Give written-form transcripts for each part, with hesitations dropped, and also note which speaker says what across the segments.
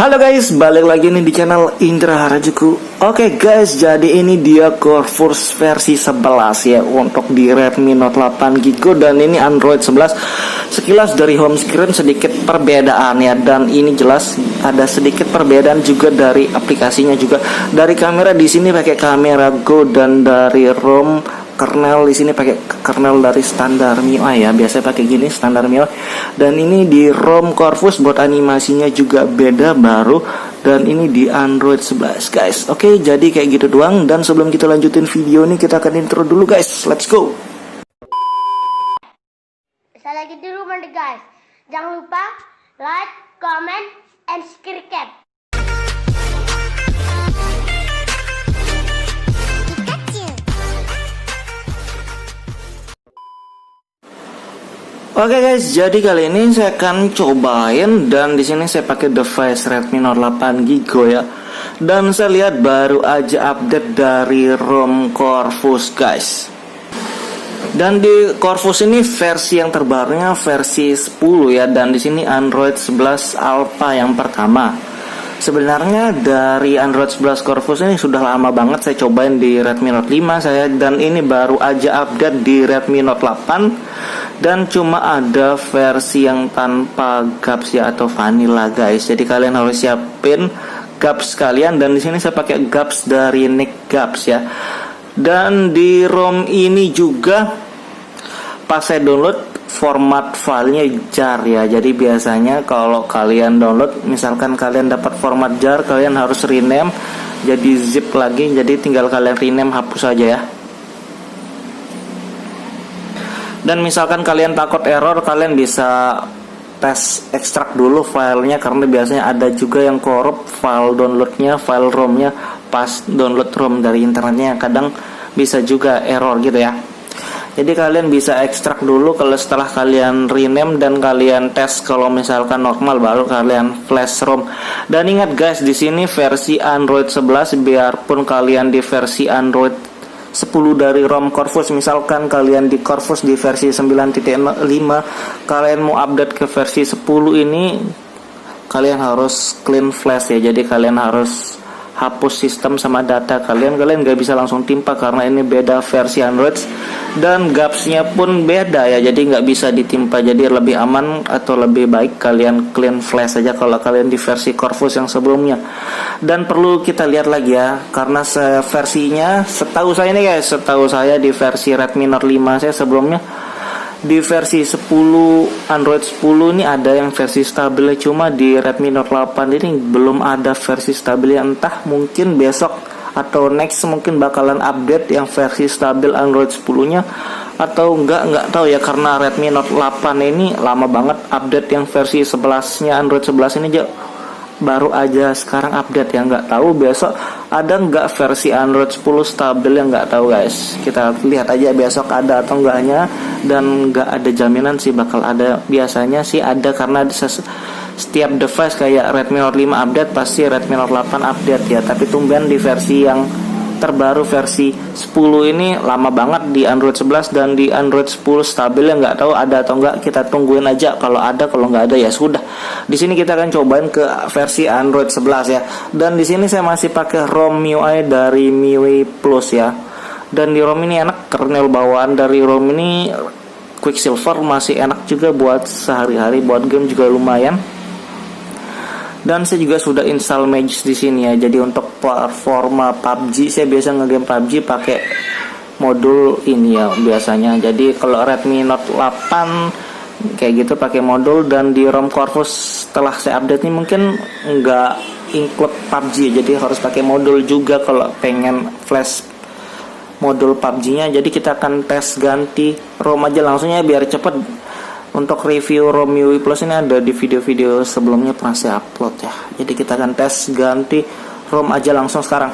Speaker 1: Halo guys, balik lagi nih di channel Indra Harajuku. Oke guys, jadi ini dia Corvus versi 11 ya untuk di Redmi Note 8 Giga dan ini Android 11. Sekilas dari home screen sedikit perbedaan ya, dan ini jelas ada sedikit perbedaan juga dari aplikasinya juga. Dari kamera di sini pakai kamera Go dan dari ROM kernel di sini pakai kernel dari standar MIUI ya, biasanya pakai gini standar MIUI. Dan ini di ROM Corvus buat animasinya juga beda baru, dan ini di Android 11 guys. Oke, jadi kayak gitu doang, dan sebelum kita lanjutin video ini kita akan intro dulu guys. Let's go.
Speaker 2: Saya lagi di rumah nih guys. Jangan lupa like, comment, and subscribe.
Speaker 1: Oke guys, jadi kali ini saya akan cobain, dan di sini saya pakai device Redmi Note 8 Giga ya. Dan saya lihat baru aja update dari ROM Corvus guys. Dan di Corvus ini versi yang terbarunya versi 10 ya, dan di sini Android 11 Alpha yang pertama. Sebenarnya dari Android 11 Corvus ini sudah lama banget saya cobain di Redmi Note 5 saya, dan ini baru aja update di Redmi Note 8, dan cuma ada versi yang tanpa gaps ya atau vanilla guys. Jadi kalian harus siapin gaps kalian, dan di sini saya pakai gaps dari Nick Gaps ya. Dan di ROM ini juga pas saya download format filenya jar ya. Jadi biasanya kalau kalian download, misalkan kalian dapat format jar, kalian harus rename jadi zip lagi. Jadi tinggal kalian rename, hapus aja ya. Dan misalkan kalian takut error, kalian bisa tes ekstrak dulu filenya, karena biasanya ada juga yang korup file downloadnya, file ROM-nya pas download ROM dari internetnya, kadang bisa juga error gitu ya. Jadi kalian bisa ekstrak dulu, kalau setelah kalian rename dan kalian tes kalau misalkan normal, baru kalian flash ROM. Dan ingat guys, di sini versi Android 11, biarpun kalian di versi Android 10 dari ROM Corvus, misalkan kalian di Corvus di versi 9.5, kalian mau update ke versi 10 ini, kalian harus clean flash ya. Jadi kalian harus hapus sistem sama data kalian gak bisa langsung timpa, karena ini beda versi Android, dan gapsnya pun beda ya, jadi nggak bisa ditimpa. Jadi lebih aman atau lebih baik kalian clean flash aja kalau kalian di versi Corvus yang sebelumnya. Dan perlu kita lihat lagi ya, karena versinya setahu saya nih guys, setahu saya di versi Redmi Note 5 saya sebelumnya, di versi 10 Android 10 ini ada yang versi stabil, cuma di Redmi Note 8 ini belum ada versi stabil. Entah mungkin besok atau next mungkin bakalan update yang versi stabil Android 10-nya, atau nggak tahu ya, karena Redmi Note 8 ini lama banget update yang versi 11-nya Android 11 ini aja baru aja sekarang update ya. Nggak tahu besok ada nggak versi Android 10 stabil, yang nggak tahu guys. Kita lihat aja besok ada atau enggaknya, dan nggak ada jaminan sih bakal ada. Biasanya sih ada, karena setiap device kayak Redmi Note 5 update, pasti Redmi Note 8 update ya. Tapi tumben di versi yang terbaru versi 10 ini lama banget di Android 11, dan di Android 10 stabil, yang nggak tahu ada atau enggak. Kita tungguin aja, kalau ada, kalau nggak ada ya sudah. Di sini kita akan cobain ke versi Android 11 ya. Dan di sini saya masih pakai ROM MIUI dari MIUI Plus ya. Dan di ROM ini enak, kernel bawaan dari ROM ini Quicksilver, masih enak juga buat sehari-hari, buat game juga lumayan. Dan saya juga sudah install Magisk di sini ya. Jadi untuk performa PUBG, saya biasa ngegame PUBG pakai modul ini ya biasanya. Jadi kalau Redmi Note 8 kayak gitu pakai modul, dan di ROM Corvus setelah saya update ini mungkin nggak include PUBG, jadi harus pakai modul juga kalau pengen flash modul PUBG-nya. Jadi kita akan tes ganti ROM aja langsung ya, biar cepet. Untuk review ROM MIUI Plus ini ada di video-video sebelumnya pernah saya upload ya. Jadi kita akan tes ganti ROM aja langsung sekarang.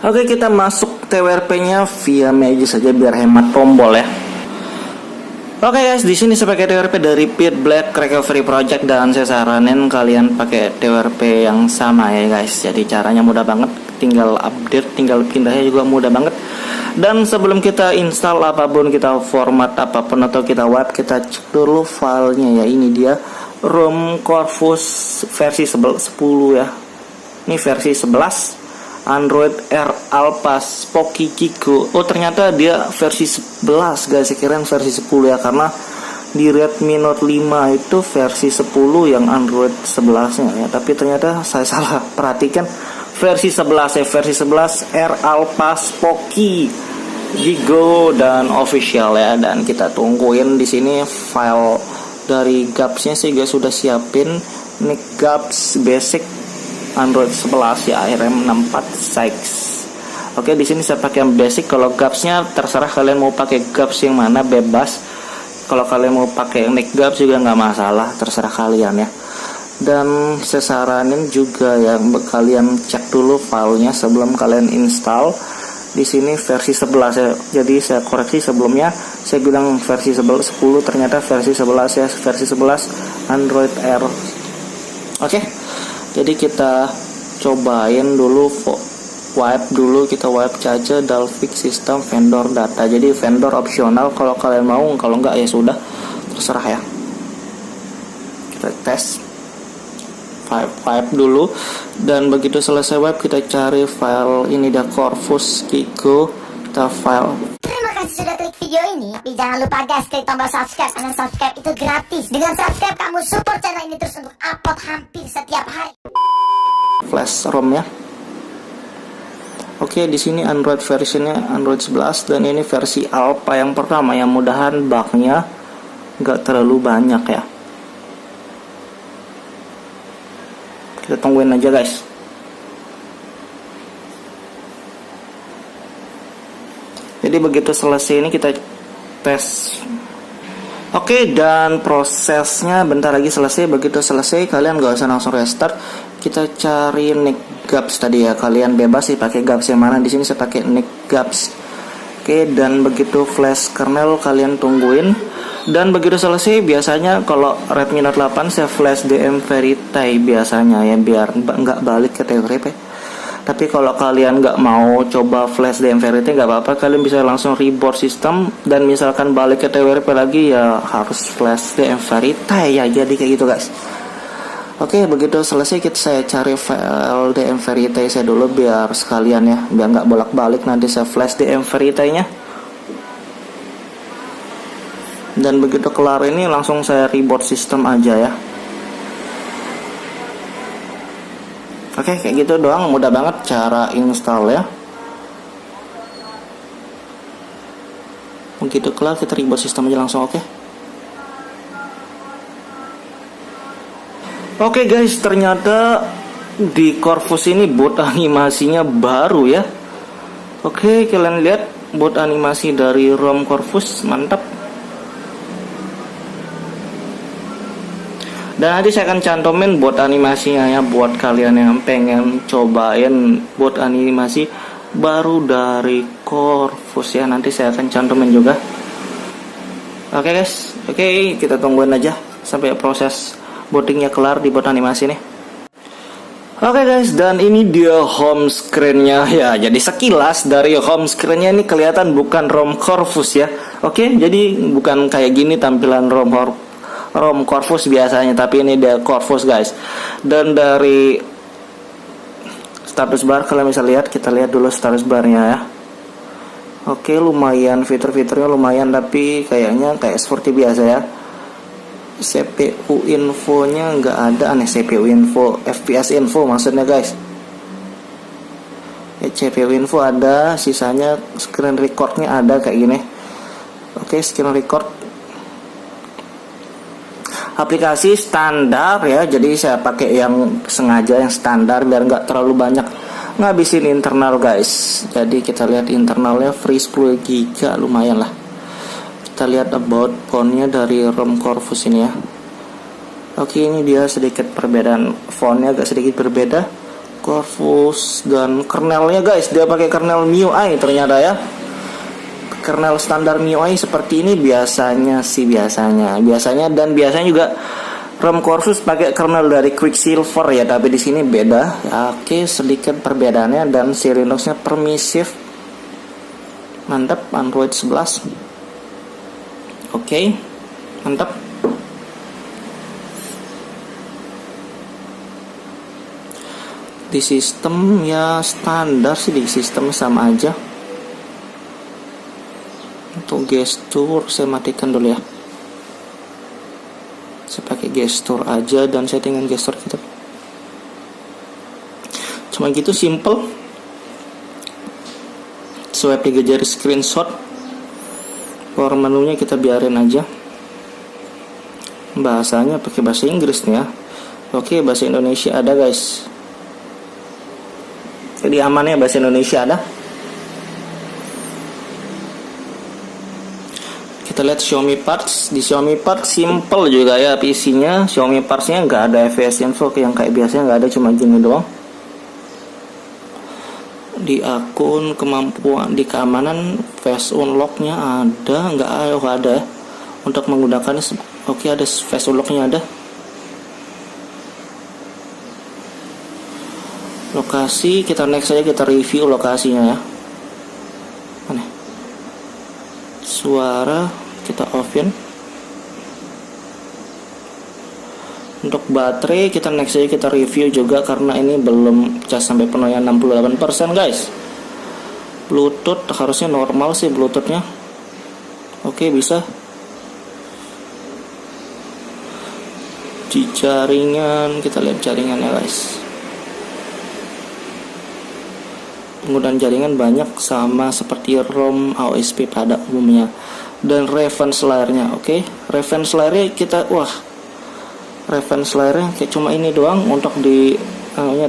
Speaker 1: Oke, kita masuk TWRP-nya via Magisk saja biar hemat tombol ya. Oke guys, di sini saya pakai TWRP dari Pitblack Recovery Project, dan saya saranin kalian pakai TWRP yang sama ya guys. Jadi caranya mudah banget, tinggal update, tinggal pindahnya juga mudah banget. Dan sebelum kita install apapun, kita format apapun atau kita wipe, kita cek dulu filenya ya. Ini dia ROM Corvus versi 10 ya. Ini versi 11 Android R Alpha Spooky Gigo. Oh ternyata dia versi 11 guys, saya kira versi 10 ya, karena di Redmi Note 5 itu versi 10 yang Android 11 nya ya, tapi ternyata saya salah perhatikan versi 11 ya, versi 11 R Alpha Spooky Gigo dan official ya. Dan kita tungguin di sini file dari GAPS-nya saya juga sudah siapin. Ini GAPS basic Android 11 ya, ARM64 Oke, di sini saya pakai yang basic. Kalau GAPS-nya terserah kalian mau pakai GAPS yang mana, bebas. Kalau kalian mau pakai Nick GAPS juga nggak masalah, terserah kalian ya. Dan saya saranin juga ya, kalian cek dulu filenya sebelum kalian install. Di sini versi 11 ya. Jadi saya koreksi, sebelumnya saya bilang versi 10, ternyata versi 11 ya, versi 11 Android R. Oke. Jadi kita cobain dulu kita wipe cache Dalvik sistem vendor data. Jadi vendor opsional kalau kalian mau, kalau enggak ya sudah, terserah ya. Kita tes wipe dulu, dan begitu selesai wipe kita cari file ini, dah Corvus Gigo, kita file.
Speaker 3: Terima kasih sudah klik video ini. Tapi jangan lupa guys, klik tombol subscribe, karena subscribe itu gratis. Dengan subscribe kamu support channel ini terus untuk upload hampir setiap hari.
Speaker 1: Flash ROM ya. Oke, di sini Android versionnya Android 11 dan ini versi Alpha yang pertama, yang mudahan bugnya nggak terlalu banyak ya. Kita tungguin aja guys. Jadi begitu selesai ini kita tes. Oke, dan prosesnya bentar lagi selesai. Begitu selesai kalian nggak usah langsung restart. Kita cari Nick GAPS tadi ya. Kalian bebas sih pakai GAPS yang mana. Di sini saya pakai Nick GAPS. Oke, dan begitu flash kernel kalian tungguin. Dan begitu selesai biasanya kalau Redmi Note 8 saya flash DM Verify biasanya ya, biar nggak balik ke TWRP. Tapi kalau kalian nggak mau coba flash DM Verify nggak apa-apa, kalian bisa langsung reboot sistem, dan misalkan balik ke TWRP lagi ya harus flash DM Verify ya. Jadi kayak gitu guys. Oke, begitu selesai saya cari file DM Verify saya dulu biar sekalian ya, biar nggak bolak-balik nanti saya flash DM Verify-nya. Dan begitu kelar ini langsung saya reboot sistem aja ya. Oke, kayak gitu doang, mudah banget cara install ya. Begitu kelar kita reboot sistem aja langsung. Oke guys, ternyata di Corvus ini bot animasinya baru ya. Oke, kalian lihat bot animasi dari ROM Corvus, mantap. Dan nanti saya akan cantumin bot animasinya ya, buat kalian yang pengen cobain bot animasi baru dari Corvus ya. Nanti saya akan cantumin juga. Oke guys, oke, kita tungguin aja sampai proses bootingnya kelar di bot animasi nih. Oke guys, dan ini dia home screen-nya ya. Jadi sekilas dari home screen-nya ini kelihatan bukan ROM Corvus ya. Oke, jadi bukan kayak gini tampilan ROM Corvus biasanya, tapi ini dia Corvus guys. Dan dari status bar kalian bisa lihat, kita lihat dulu status barnya ya. Oke, lumayan, fitur-fiturnya lumayan, tapi kayaknya kayak seperti biasa ya. CPU infonya nggak ada, aneh. CPU info, FPS info maksudnya guys. CPU info ada, sisanya screen recordnya ada kayak gini. Oke, screen record. Aplikasi standar ya, jadi saya pakai yang sengaja yang standar biar nggak terlalu banyak ngabisin internal guys. Jadi kita lihat internalnya free 10 GB, lumayan lah. Kita lihat about fontnya dari ROM Corvus ini ya. Oke, ini dia sedikit perbedaan fontnya, agak sedikit berbeda Corvus. Dan kernelnya guys, dia pakai kernel MIUI ternyata ya. Kernel standar MIUI seperti ini biasanya dan biasanya juga ROM Corvus pakai kernel dari Quicksilver ya, tapi di sini beda. Oke, sedikit perbedaannya, dan si Linux-nya permisif. Mantap, Android 11. Oke, mantap. Di sistem ya standar sih, di sistem sama aja. Untuk gestur saya matikan dulu ya. Saya pakai gestur aja dan settingan gestur kita. Cuma gitu, simple. Swipe 3 jari screenshot. Power menunya kita biarin aja. Bahasanya pakai bahasa Inggris nih ya. Oke, bahasa Indonesia ada guys. Jadi amannya bahasa Indonesia ada. Kita lihat Xiaomi Parts. Di Xiaomi Parts simple juga ya PC-nya. Xiaomi Parts-nya nggak ada FPS info yang kayak biasanya, nggak ada, cuma gini doang. Di akun kemampuan di keamanan face unlock-nya ada nggak? Ada ya. Untuk menggunakannya, oke, ada face unlock-nya ada. Lokasi kita next saja, kita review lokasinya ya. Mana? Suara kita offin. Untuk baterai kita next saja, kita review juga karena ini belum cas sampai penuh ya, 68% guys. Bluetooth harusnya normal sih Bluetoothnya. Oke, bisa. Di jaringan kita lihat jaringannya guys. Penggunaan jaringan banyak sama seperti ROM AOSP pada umumnya. Dan reference layarnya, oke. Reference layarnya kita, reference layarnya kayak cuma ini doang untuk di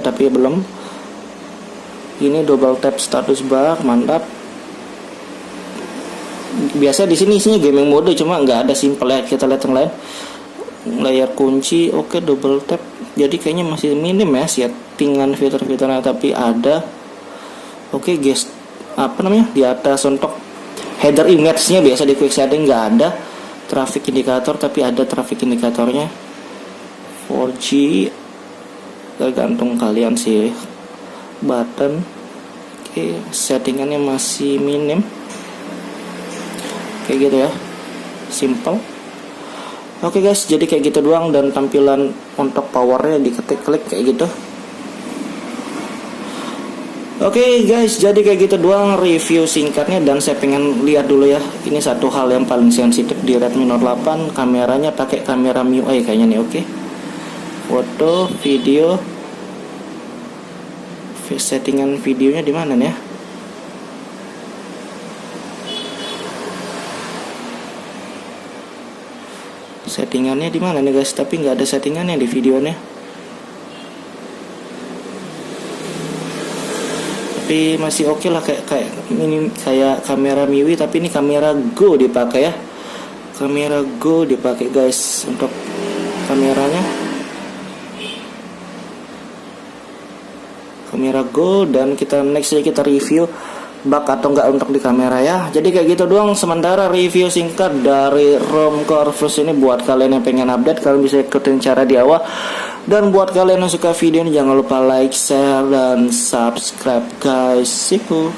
Speaker 1: tapi belum. Ini double tap status bar, mantap. Biasa di sini isinya gaming mode, cuma nggak ada simple ya. Kita lihat yang lain. Layar kunci, oke, double tap. Jadi kayaknya masih minim ya settingan fitur-fiturnya, tapi ada. Oke, guys, di atas untuk header image-nya biasa di quick setting nggak ada traffic indicator, tapi ada traffic indikatornya. 4G tergantung kalian sih. Button, oke, settingannya masih minim, kayak gitu ya, simple. Oke guys, jadi kayak gitu doang, dan tampilan untuk powernya diketik klik kayak gitu. Oke guys, jadi kayak gitu doang review singkatnya, dan saya pengen lihat dulu ya. Ini satu hal yang paling sensitif di Redmi Note 8, kameranya pakai kamera MIUI kayaknya nih. Oke. Foto, video, settingan videonya di mana nih ya? Settingannya di mana nih guys? Tapi nggak ada settingannya di videonya. Tapi masih oke lah, kayak kamera MIUI, tapi ini kamera Go dipakai ya. Kamera Go dipakai guys untuk kameranya. Kamera Go, dan kita next aja kita review bug atau enggak untuk di kamera ya. Jadi kayak gitu doang sementara review singkat dari ROM Corvus ini. Buat kalian yang pengen update, kalian bisa ikutin cara di awal. Dan buat kalian yang suka video ini, jangan lupa like, share, dan subscribe guys. See you.